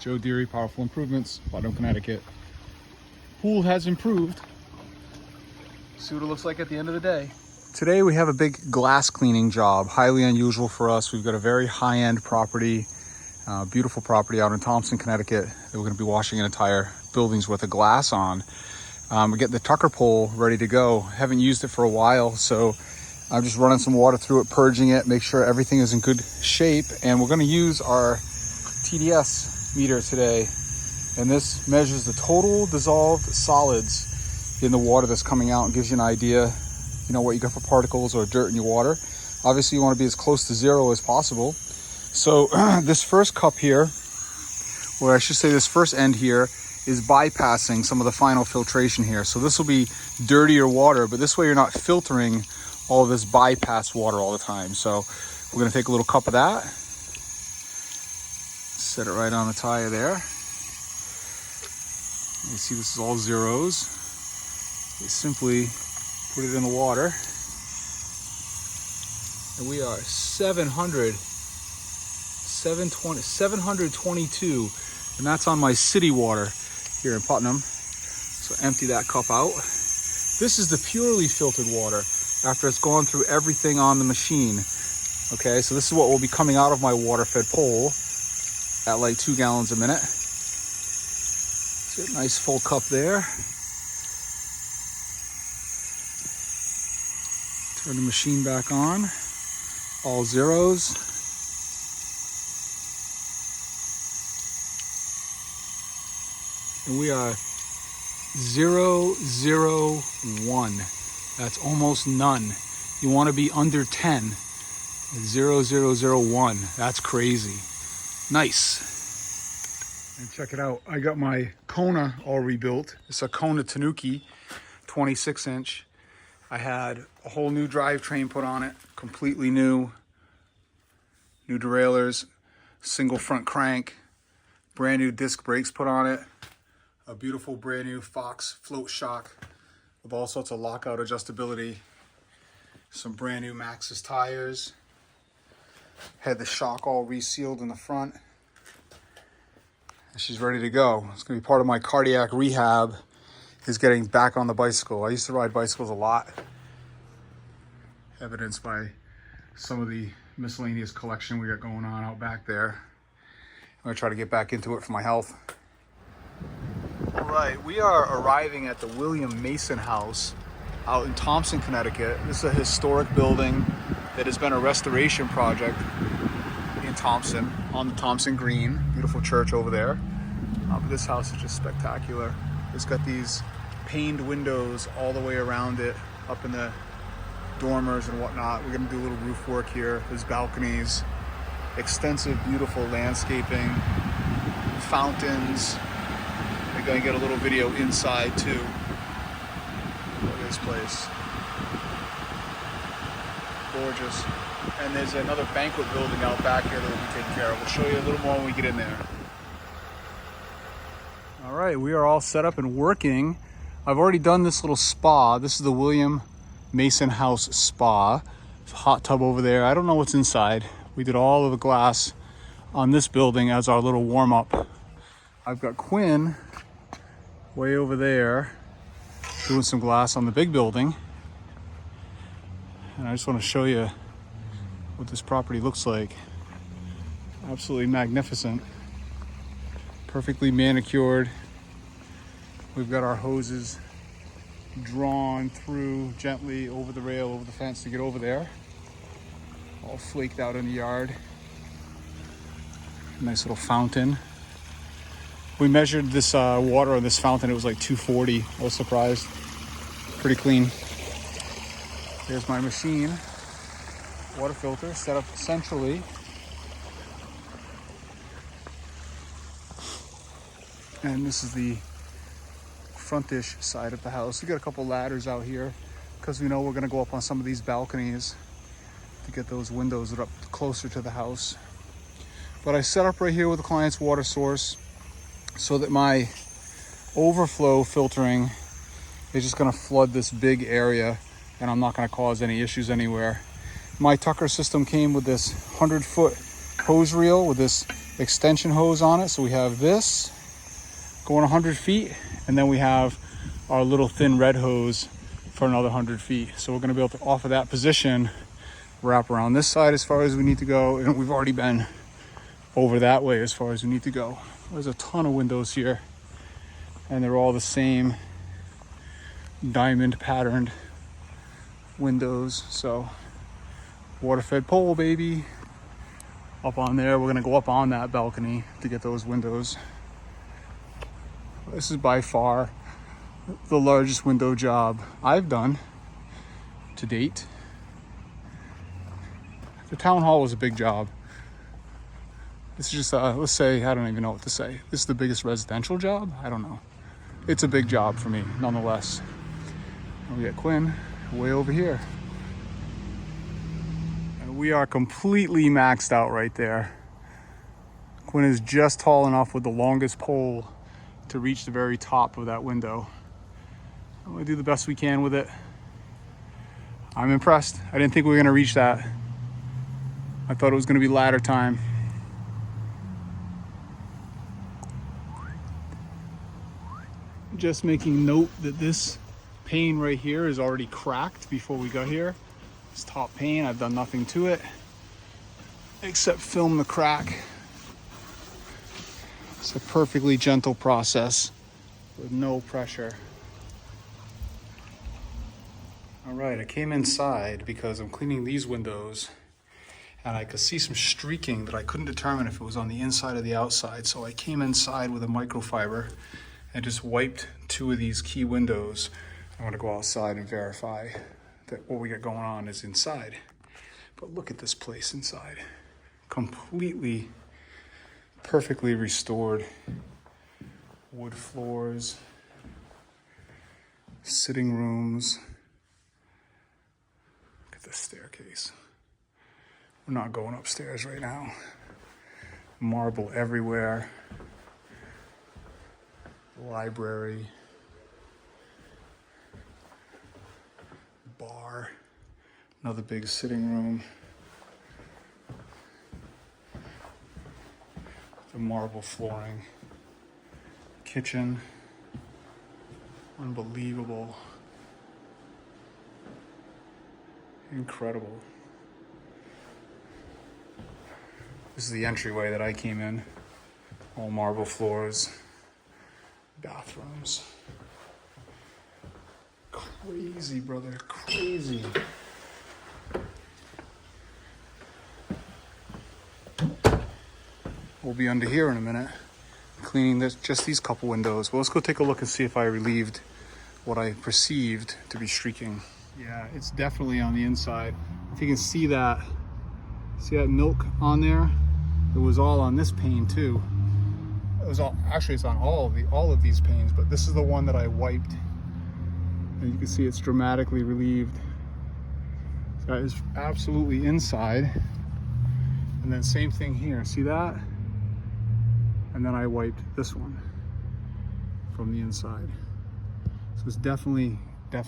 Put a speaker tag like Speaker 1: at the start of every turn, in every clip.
Speaker 1: Joe Deary, Powerful Improvements, Putnam, Connecticut. Pool has improved. See what it looks like at the end of the day. Today we have a big glass cleaning job, highly unusual for us. We've got a very high-end property, beautiful property out in Thompson, Connecticut, that we're going to be washing an entire building's worth of glass on. We're getting the Tucker pole ready to go. Haven't used it for a while, so I'm just running some water through it, purging it, make sure everything is in good shape. And we're going to use our TDS meter today, and this measures the total dissolved solids in the water that's coming out and gives you an idea, you know, what you got for particles or dirt in your water. Obviously you want to be as close to zero as possible. So this first cup here, or I should say this first end here, is bypassing some of the final filtration here. So this will be dirtier water, but this way you're not filtering all of this bypass water all the time. So we're going to take a little cup of that, set it right on the tire there. You see this is all zeros. You simply put it in the water, and we are 722, and that's on my city water here in Putnam. So empty that cup out. This is the purely filtered water after it's gone through everything on the machine. Okay, so this is what will be coming out of my water-fed pole at like 2 gallons a minute. See a nice full cup there. Turn the machine back on, all zeros. And we are 001. That's almost none. You want to be under 10. 0001. That's crazy. Nice. And check it out. I got my Kona all rebuilt. It's a Kona Tanuki, 26 inch. I had a whole new drivetrain put on it, completely new. New derailleurs, single front crank, brand new disc brakes put on it, a beautiful brand new Fox float shock with all sorts of lockout adjustability, some brand new Maxxis tires, had the shock all resealed in the front, and she's ready to go. It's gonna be part of my cardiac rehab, is getting back on the bicycle. I used to ride bicycles a lot, evidenced by some of the miscellaneous collection we got going on out back there. I'm gonna try to get back into it for my health. All right, we are arriving at the William Mason House out in Thompson, Connecticut. This is a historic building that has been a restoration project in Thompson, on the Thompson Green. Beautiful church over there. But this house is just spectacular. It's got these paned windows all the way around it, up in the dormers and whatnot. We're gonna do a little roof work here. There's balconies, extensive, beautiful landscaping, fountains. We're gonna get a little video inside too. Look at this place. Gorgeous. And there's another banquet building out back here that we'll be taking care of. We'll show you a little more when we get in there. All right, we are all set up and working. I've already done this little spa. This is the William Mason House Spa. There's a hot tub over there. I don't know what's inside. We did all of the glass on this building as our little warm-up. I've got Quinn way over there doing some glass on the big building. And I just want to show you what this property looks like. Absolutely magnificent. Perfectly manicured. We've got our hoses drawn through gently over the rail, over the fence to get over there. All flaked out in the yard. Nice little fountain. We measured this water on this fountain. It was like 240. I was surprised. Pretty clean. There's my machine. Water filter set up centrally. And this is the frontish side of the house. We got a couple ladders out here because we know we're gonna go up on some of these balconies to get those windows up closer to the house. But I set up right here with the client's water source so that my overflow filtering is just gonna flood this big area and I'm not gonna cause any issues anywhere. My Tucker system came with this 100-foot hose reel with this extension hose on it. So we have this going 100 feet, and then we have our little thin red hose for another 100 feet. So we're gonna be able to, off of that position, wrap around this side as far as we need to go. And we've already been over that way as far as we need to go. There's a ton of windows here, and they're all the same diamond patterned windows. So water fed pole, baby. Up on there, we're gonna go up on that balcony to get those windows. This is by far the largest window job I've done to date. The town hall was a big job. This is just, let's say, I don't even know what to say. This is the biggest residential job? I don't know. It's a big job for me, nonetheless. And we got Quinn way over here. And we are completely maxed out right there. Quinn is just tall enough with the longest pole to reach the very top of that window. I'm gonna do the best we can with it. I'm impressed. I didn't think we were gonna reach that. I thought it was gonna be ladder time. Just making note that this pane right here is already cracked before we got here. This top pane, I've done nothing to it except film the crack. It's a perfectly gentle process with no pressure. All right, I came inside because I'm cleaning these windows, and I could see some streaking that I couldn't determine if it was on the inside or the outside. So I came inside with a microfiber and just wiped 2 of these key windows. I want to go outside and verify that what we got going on is inside. But look at this place inside. Completely, perfectly restored. Wood floors, sitting rooms. Look at this staircase. We're not going upstairs right now. Marble everywhere. Library. Bar. Another big sitting room. The marble flooring. Kitchen. Unbelievable. Incredible. This is the entryway that I came in. All marble floors. Bathrooms. Crazy, brother, crazy. We'll be under here in a minute, cleaning just these couple windows. Well, let's go take a look and see if I relieved what I perceived to be streaking. Yeah, it's definitely on the inside. If you can see that milk on there? It was all on this pane too. It was all, actually it's on all of these panes, but this is the one that I wiped. And you can see it's dramatically relieved. So that is absolutely inside. And then same thing here, see that? And then I wiped this one from the inside. So it's definitely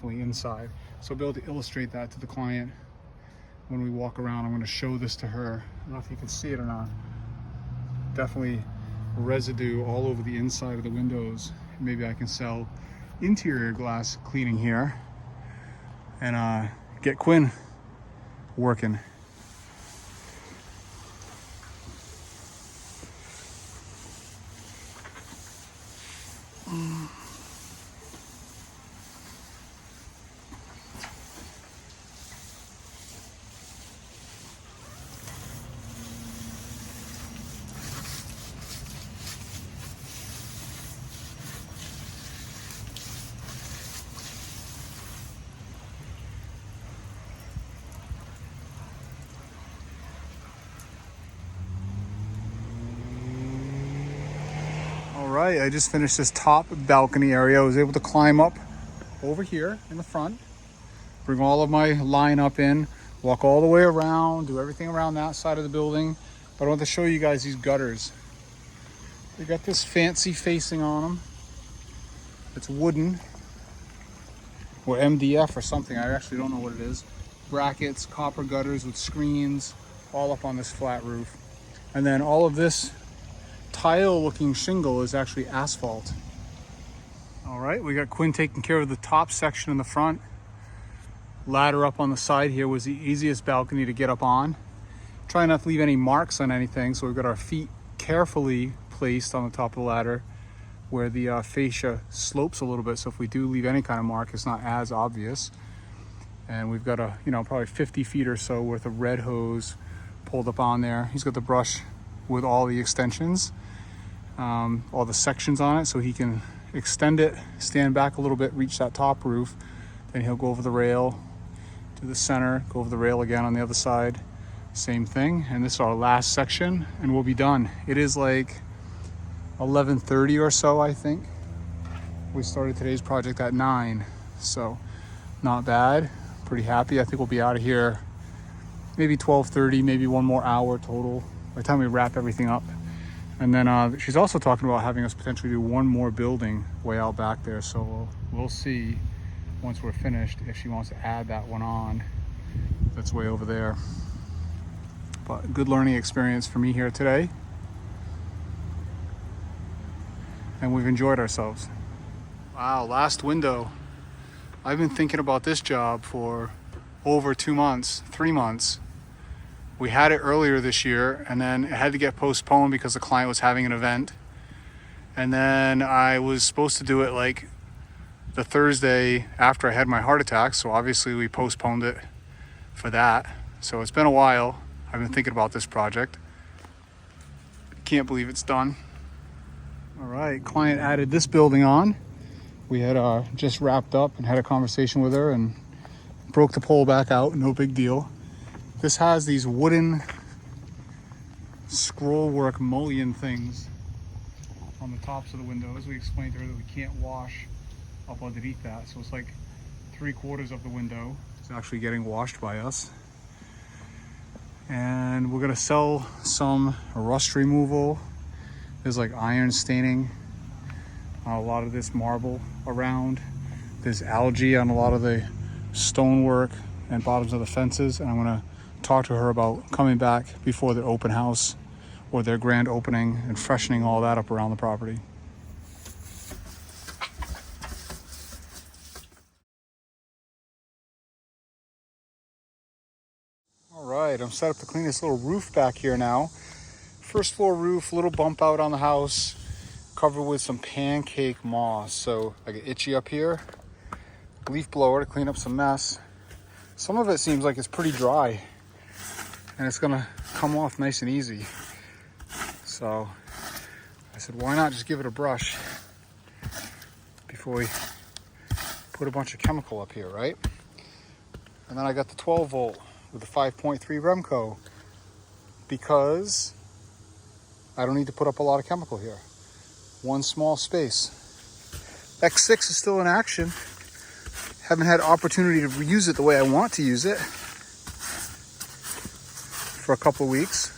Speaker 1: inside. So I'll be able to illustrate that to the client when we walk around. I'm gonna show this to her. I don't know if you can see it or not. Definitely residue all over the inside of the windows. Maybe I can sell interior glass cleaning here and get Quinn working. Right, I just finished this top balcony area. I was able to climb up over here in the front, bring all of my line up in, walk all the way around, do everything around that side of the building. But I want to show you guys these gutters. They got this fancy facing on them. It's wooden or MDF or something. I actually don't know what it is. Brackets, copper gutters with screens, all up on this flat roof. And then all of this tile looking shingle is actually asphalt. All right, we got Quinn taking care of the top section in the front. Ladder up on the side here was the easiest balcony to get up on. Try not to leave any marks on anything, so we've got our feet carefully placed on the top of the ladder where the fascia slopes a little bit, so if we do leave any kind of mark, it's not as obvious. And we've got a, probably 50 feet or so worth of red hose pulled up on there. He's got the brush with all the extensions, all the sections on it, so he can extend it, stand back a little bit, reach that top roof. Then he'll go over the rail to the center, go over the rail again on the other side. Same thing. And this is our last section and we'll be done. It is like 11:30 or so, I think. We started today's project at 9, so not bad. Pretty happy. I think we'll be out of here maybe 12:30, maybe one more hour total by the time we wrap everything up. And then she's also talking about having us potentially do one more building way out back there, so we'll see once we're finished if she wants to add that one on that's way over there. But good learning experience for me here today, and we've enjoyed ourselves. Wow, last window. I've been thinking about this job for over 2 months, 3 months. We had it earlier this year and then it had to get postponed because the client was having an event. And then I was supposed to do it like the Thursday after I had my heart attack, so obviously we postponed it for that. So it's been a while. I've been thinking about this project. Can't believe it's done. All right, client added this building on. We had just wrapped up and had a conversation with her and broke the pole back out, no big deal. This has these wooden scroll work mullion things on the tops of the windows. We explained to her that we can't wash up underneath that, so it's like 3/4 of the window is actually getting washed by us. And we're gonna sell some rust removal. There's like iron staining on a lot of this marble around. There's algae on a lot of the stonework and bottoms of the fences, and I'm gonna talk to her about coming back before their open house or their grand opening and freshening all that up around the property. All right, I'm set up to clean this little roof back here now. First floor roof, little bump out on the house, covered with some pancake moss. So I get itchy up here. Leaf blower to clean up some mess. Some of it seems like it's pretty dry and it's gonna come off nice and easy. So I said, why not just give it a brush before we put a bunch of chemical up here, right? And then I got the 12 volt with the 5.3 Remco because I don't need to put up a lot of chemical here. One small space. X6 is still in action. Haven't had opportunity to use it the way I want to use it for a couple of weeks.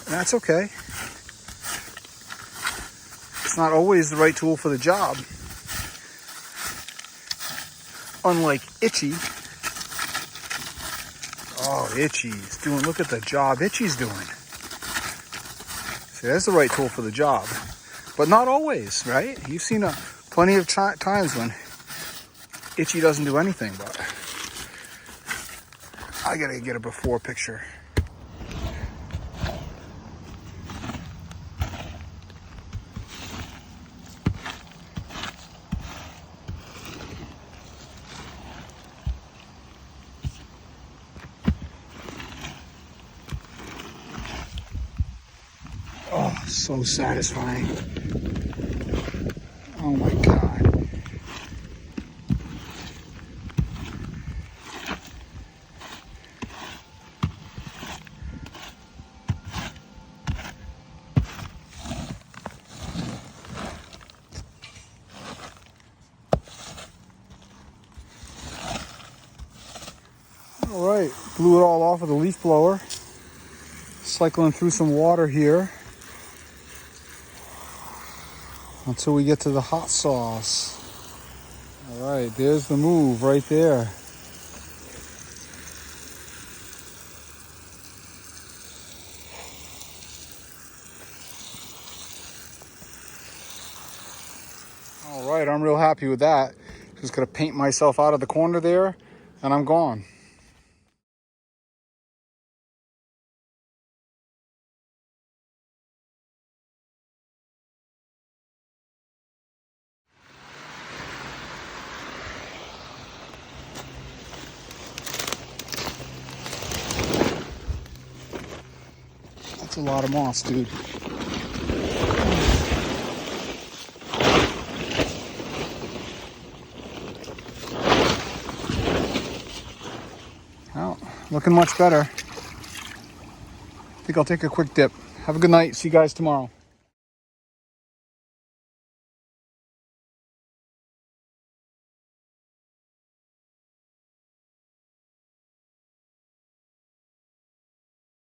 Speaker 1: And that's okay. It's not always the right tool for the job. Unlike Itchy. Oh, Itchy's doing, look at the job Itchy's doing. See, that's the right tool for the job. But not always, right? You've seen plenty of times when Itchy doesn't do anything, but I gotta get a before picture. Oh, so satisfying. Oh my God. All right, blew it all off with a leaf blower. Cycling through some water here until we get to the hot sauce. All right, there's the move right there. right, I'm real happy with that. Just gonna paint myself out of the corner there, and I'm gone. That's a lot of moss, dude. Well, looking much better. I think I'll take a quick dip. Have a good night. See you guys tomorrow.